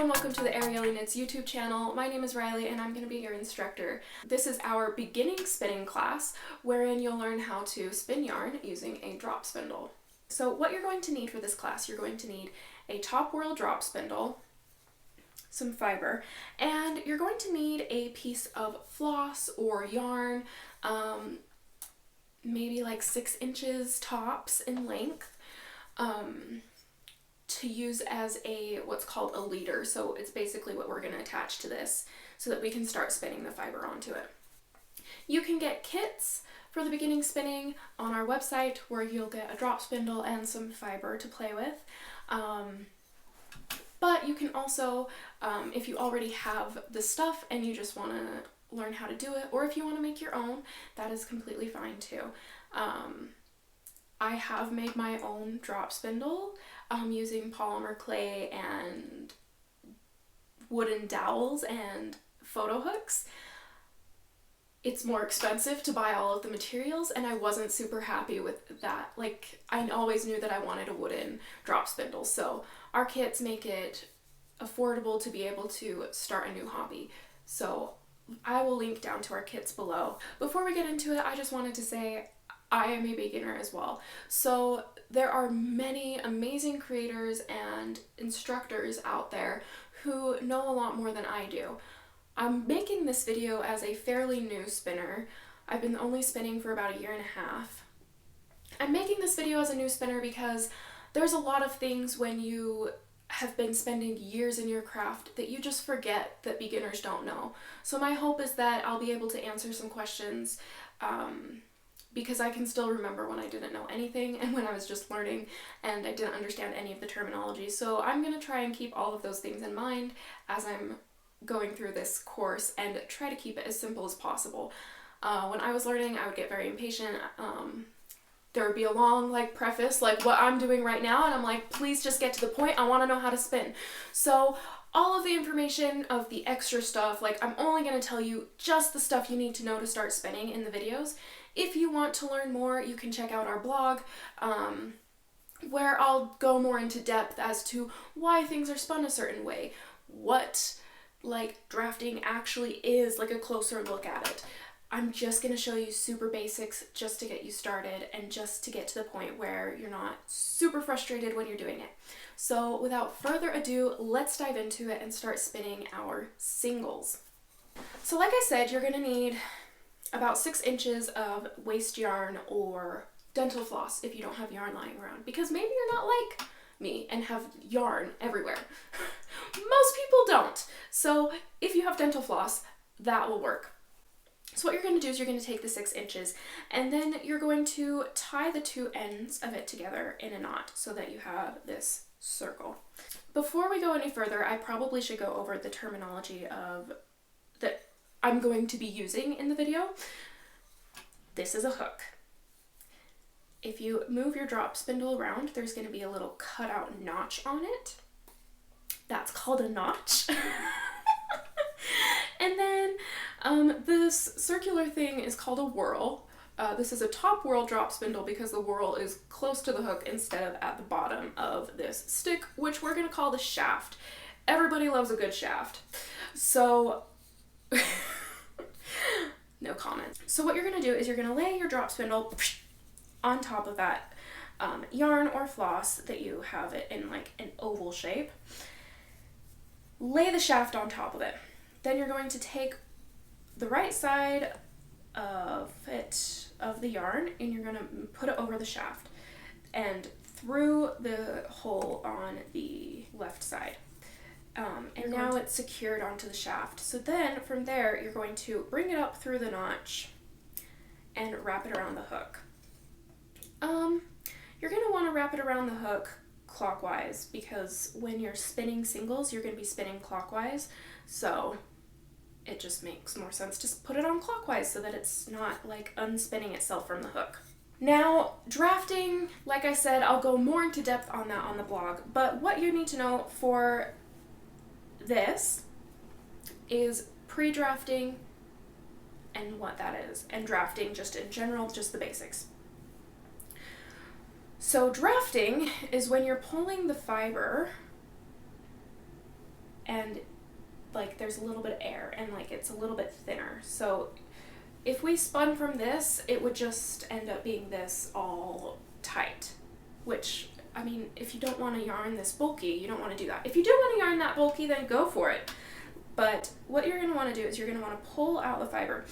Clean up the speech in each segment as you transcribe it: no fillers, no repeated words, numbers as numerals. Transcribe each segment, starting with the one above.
and welcome to the Ariely Knits YouTube channel. My name is Riley and I'm going to be your instructor. This is our beginning spinning class wherein you'll learn how to spin yarn using a drop spindle. So what you're going to need for this class, you're going to need a top-whorl drop spindle, some fiber, and you're going to need a piece of floss or yarn, maybe like 6 inches tops in length, to use as what's called a leader. So it's basically what we're going to attach to this so that we can start spinning the fiber onto it. You can get kits for the beginning spinning on our website where you'll get a drop spindle and some fiber to play with. But you can also, if you already have the stuff and you just want to learn how to do it, or if you want to make your own, that is completely fine too. I have made my own drop spindle using polymer clay and wooden dowels and photo hooks. It's more expensive to buy all of the materials, and I wasn't super happy with that. Like, I always knew that I wanted a wooden drop spindle, so our kits make it affordable to be able to start a new hobby. So I will link down to our kits below. Before we get into it, I just wanted to say I am a beginner as well. So there are many amazing creators and instructors out there who know a lot more than I do. I'm making this video as a fairly new spinner. I've been only spinning for about 1.5 years. I'm making this video as a new spinner because there's a lot of things when you have been spending years in your craft that you just forget that beginners don't know. So my hope is that I'll be able to answer some questions because I can still remember when I didn't know anything and when I was just learning and I didn't understand any of the terminology. So I'm going to try and keep all of those things in mind as I'm going through this course and try to keep it as simple as possible. When I was learning, I would get very impatient. There would be a long preface like what I'm doing right now, and I'm like, please just get to the point. I want to know how to spin. So all of the information of the extra stuff, I'm only going to tell you just the stuff you need to know to start spinning in the videos. If you want to learn more, you can check out our blog, where I'll go more into depth as to why things are spun a certain way, what drafting actually is, a closer look at it. I'm just going to show you super basics just to get you started and just to get to the point where you're not super frustrated when you're doing it. So without further ado, let's dive into it and start spinning our singles. So like I said, you're going to need about 6 inches of waste yarn or dental floss if you don't have yarn lying around, because maybe you're not like me and have yarn everywhere. Most people don't. So if you have dental floss, that will work. So what you're going to do is you're going to take the 6 inches and then you're going to tie the 2 ends of it together in a knot so that you have this circle. Before we go any further, I probably should go over the terminology that I'm going to be using in the video. This is a hook. If you move your drop spindle around, there's going to be a little cutout notch on it. That's called a notch. And then this circular thing is called a whorl. This is a top-whorl drop spindle because the whorl is close to the hook instead of at the bottom of this stick, which we're going to call the shaft. Everybody loves a good shaft. So no comment. So what you're going to do is you're going to lay your drop spindle on top of that yarn or floss that you have it in an oval shape. Lay the shaft on top of it. Then you're going to take the right side of the yarn and you're going to put it over the shaft and through the hole on the left side. And now it's secured onto the shaft. So then from there you're going to bring it up through the notch and wrap it around the hook. You're going to want to wrap it around the hook clockwise because when you're spinning singles, you're going to be spinning clockwise. So it just makes more sense to put it on clockwise so that it's not unspinning itself from the hook. Now, drafting, like I said, I'll go more into depth on that on the blog, but what you need to know for this is pre-drafting and what that is, and drafting just in general, just the basics. So drafting is when you're pulling the fiber and like there's a little bit of air and like it's a little bit thinner. So if we spun from this, it would just end up being this all tight, which, I mean, if you don't want to yarn this bulky, you don't want to do that. If you do want to yarn that bulky, then go for it. But what you're going to want to do is you're going to want to pull out the fiber.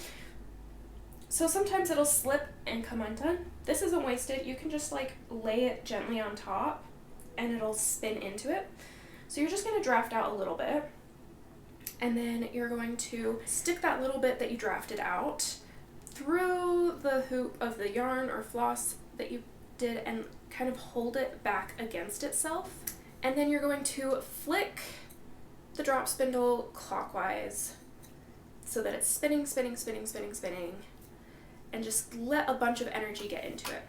So sometimes it'll slip and come undone. This isn't wasted. You can just like lay it gently on top and it'll spin into it. So you're just going to draft out a little bit, and then you're going to stick that little bit that you drafted out through the hoop of the yarn or floss that you did and kind of hold it back against itself. And then you're going to flick the drop spindle clockwise so that it's spinning, spinning, spinning, spinning, spinning, and just let a bunch of energy get into it.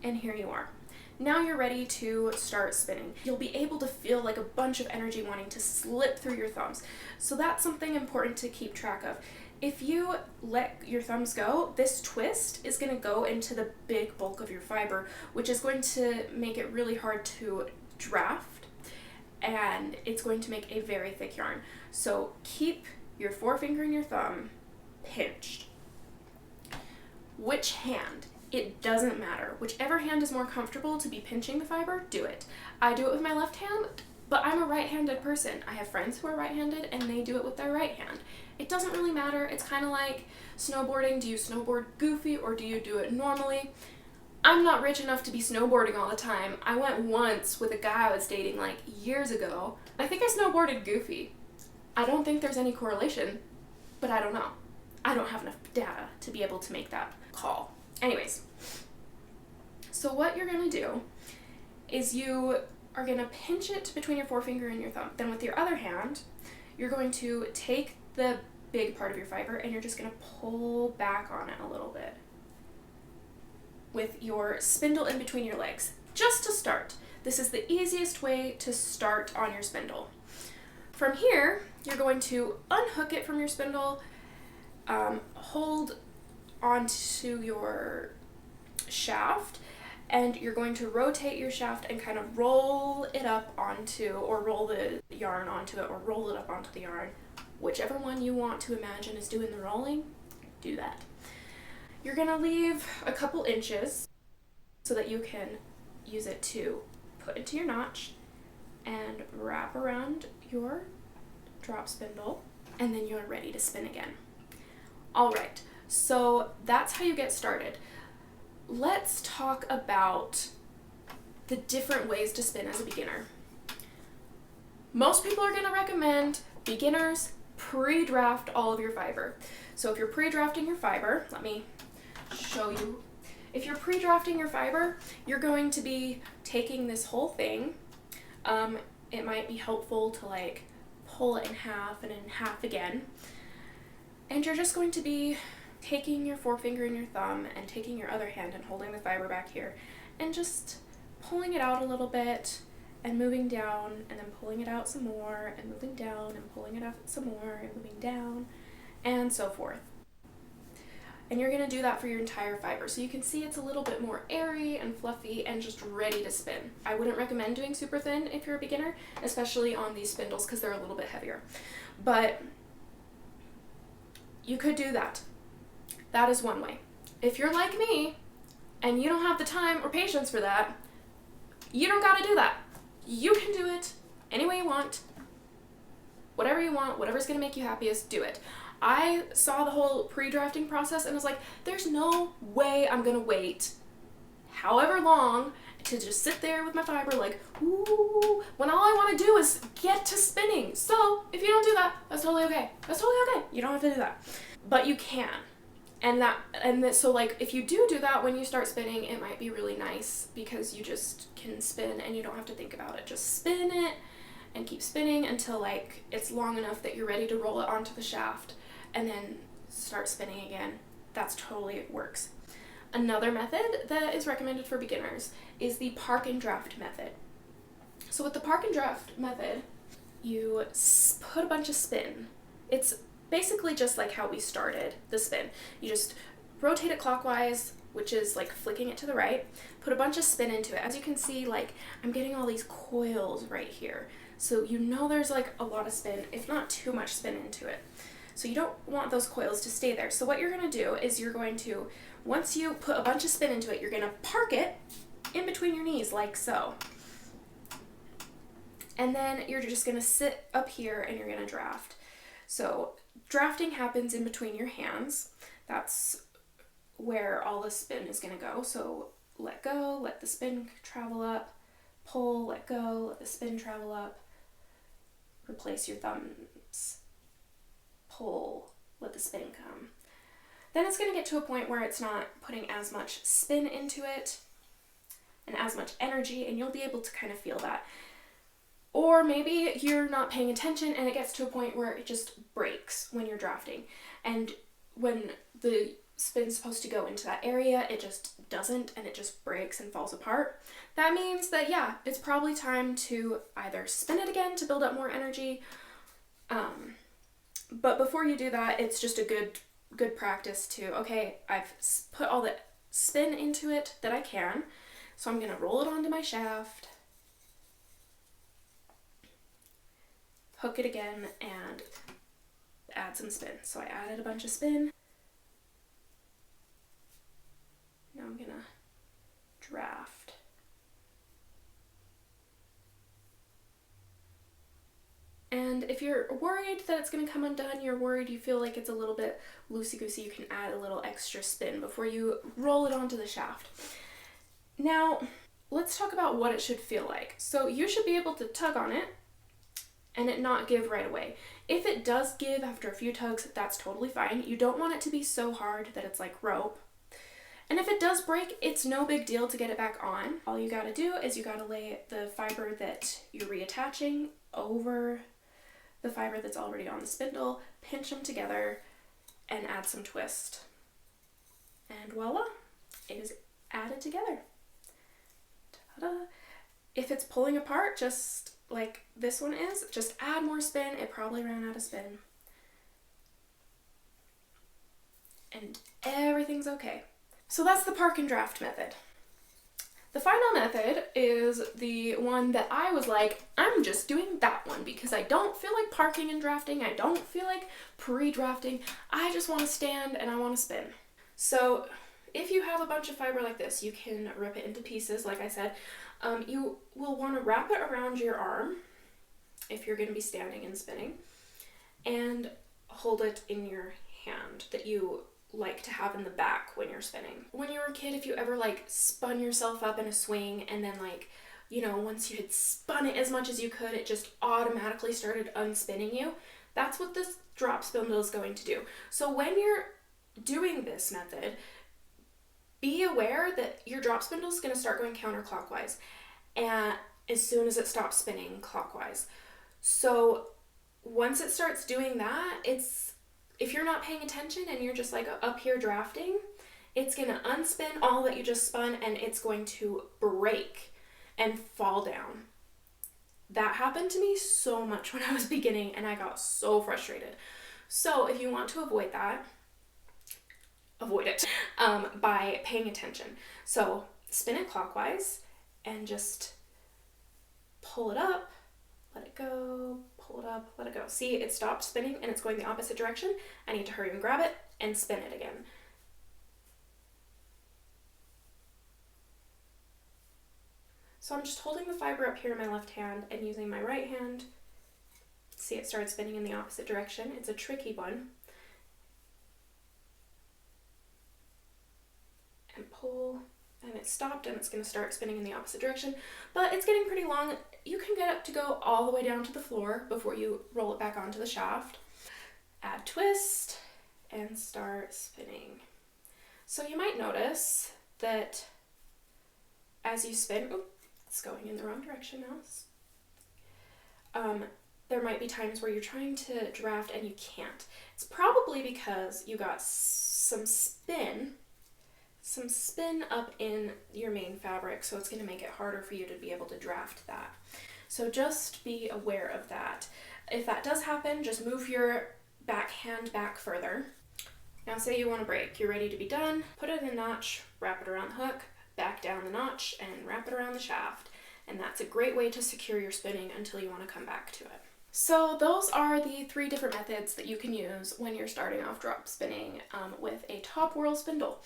And here you are. Now you're ready to start spinning. You'll be able to feel like a bunch of energy wanting to slip through your thumbs. So that's something important to keep track of. If you let your thumbs go, this twist is going to go into the big bulk of your fiber, which is going to make it really hard to draft, and it's going to make a very thick yarn. So keep your forefinger and your thumb pinched. Which hand? It doesn't matter. Whichever hand is more comfortable to be pinching the fiber, do it. I do it with my left hand, but I'm a right-handed person. I have friends who are right-handed and they do it with their right hand. It doesn't really matter. It's kind of like snowboarding. Do you snowboard goofy or do you do it normally? I'm not rich enough to be snowboarding all the time. I went once with a guy I was dating like years ago. I think I snowboarded goofy. I don't think there's any correlation, but I don't know. I don't have enough data to be able to make that call. Anyways, so what you're going to do is you are going to pinch it between your forefinger and your thumb. Then with your other hand, you're going to take the big part of your fiber and you're just going to pull back on it a little bit with your spindle in between your legs, just to start. This is the easiest way to start on your spindle. From here, you're going to unhook it from your spindle, hold onto your shaft, and you're going to rotate your shaft and kind of roll it up onto, or roll the yarn onto it, or roll it up onto the yarn. Whichever one you want to imagine is doing the rolling, do that. You're going to leave a couple inches so that you can use it to put into your notch and wrap around your drop spindle, and then you're ready to spin again. All right, so that's how you get started. Let's talk about the different ways to spin as a beginner. Most people are going to recommend beginners pre-draft all of your fiber. So if you're pre-drafting your fiber, let me show you. If you're pre-drafting your fiber, you're going to be taking this whole thing. It might be helpful to like pull it in half and in half again. And you're just going to be taking your forefinger and your thumb and taking your other hand and holding the fiber back here and just pulling it out a little bit and moving down, and then pulling it out some more and moving down and pulling it out some more and moving down, and so forth. And you're going to do that for your entire fiber. So you can see it's a little bit more airy and fluffy and just ready to spin. I wouldn't recommend doing super thin if you're a beginner, especially on these spindles because they're a little bit heavier. But you could do that. That is one way. If you're like me and you don't have the time or patience for that, you don't got to do that. You can do it any way you want, whatever you want, whatever's going to make you happiest, do it. I saw the whole pre-drafting process and was like, there's no way I'm going to wait however long to just sit there with my fiber like, ooh, when all I want to do is get to spinning. So if you don't do that, that's totally okay. That's totally okay. You don't have to do that. But you can. So like if you do that when you start spinning, it might be really nice because you just can spin and you don't have to think about it. Just spin it and keep spinning until like it's long enough that you're ready to roll it onto the shaft and then start spinning again. That's totally works. Another method that is recommended for beginners is the park and draft method. So with the park and draft method, you put a bunch of spin. It's basically just like how we started the spin. You just rotate it clockwise, which is like flicking it to the right, put a bunch of spin into it. As you can see, like I'm getting all these coils right here. So you know there's like a lot of spin, if not too much spin into it. So you don't want those coils to stay there. So what you're going to do is you're going to, once you put a bunch of spin into it, you're going to park it in between your knees like so. And then you're just going to sit up here and you're going to draft. So drafting happens in between your hands. That's where all the spin is going to go. So let go, let the spin travel up, pull, let go, let the spin travel up, replace your thumbs, pull, let the spin come. Then it's going to get to a point where it's not putting as much spin into it and as much energy, and you'll be able to kind of feel that. Or maybe you're not paying attention and it gets to a point where it just breaks when you're drafting. And when the spin's supposed to go into that area, it just doesn't, and it just breaks and falls apart. That means that, yeah, it's probably time to either spin it again to build up more energy. But before you do that, it's just a good practice to, okay, I've put all the spin into it that I can, so I'm gonna roll it onto my shaft, hook it again, and add some spin. So I added a bunch of spin. Now I'm gonna draft. And if you're worried that it's gonna come undone, you're worried you feel like it's a little bit loosey-goosey, you can add a little extra spin before you roll it onto the shaft. Now, let's talk about what it should feel like. So you should be able to tug on it and it not give right away. If it does give after a few tugs, that's totally fine. You don't want it to be so hard that it's like rope. And if it does break, it's no big deal to get it back on. All you gotta do is you gotta lay the fiber that you're reattaching over the fiber that's already on the spindle, pinch them together, and add some twist. And voila, it is added together. Ta-da! If it's pulling apart, just like this one is, just add more spin. It probably ran out of spin. And everything's okay. So that's the park and draft method. The final method is the one that I was like, I'm just doing that one because I don't feel like parking and drafting. I don't feel like pre-drafting. I just want to stand and I want to spin. So if you have a bunch of fiber like this, you can rip it into pieces, like I said. You will want to wrap it around your arm if you're going to be standing and spinning, and hold it in your hand that you like to have in the back when you're spinning. When you were a kid, if you ever like spun yourself up in a swing and then like, you know, once you had spun it as much as you could, it just automatically started unspinning you. That's what this drop spindle is going to do. So when you're doing this method, be aware that your drop spindle is going to start going counterclockwise and as soon as it stops spinning clockwise. So once it starts doing that, if you're not paying attention and you're just like up here drafting, it's going to unspin all that you just spun and it's going to break and fall down. That happened to me so much when I was beginning and I got so frustrated. So if you want to avoid that, avoid it by paying attention. So spin it clockwise and just pull it up, let it go, pull it up, let it go. See, it stopped spinning and it's going the opposite direction. I need to hurry and grab it and spin it again. So I'm just holding the fiber up here in my left hand and using my right hand. See, it started spinning in the opposite direction. It's a tricky one. And pull, and it stopped and it's going to start spinning in the opposite direction, but it's getting pretty long. You can get it to go all the way down to the floor before you roll it back onto the shaft. Add twist and start spinning. So you might notice that as you spin, it's going in the wrong direction now. There might be times where you're trying to draft and you can't. It's probably because you got some spin up in your main fabric, so it's going to make it harder for you to be able to draft that. So just be aware of that. If that does happen, just move your back hand back further. Now say you want to break, you're ready to be done, put it in a notch, wrap it around the hook, back down the notch, and wrap it around the shaft. and that's a great way to secure your spinning until you want to come back to it. So those are the 3 different methods that you can use when you're starting off drop spinning with a top-whorl spindle.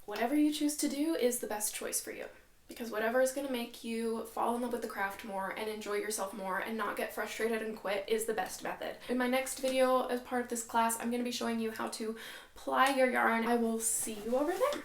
Whatever you choose to do is the best choice for you, because whatever is going to make you fall in love with the craft more and enjoy yourself more and not get frustrated and quit is the best method. In my next video as part of this class, I'm going to be showing you how to ply your yarn. I will see you over there.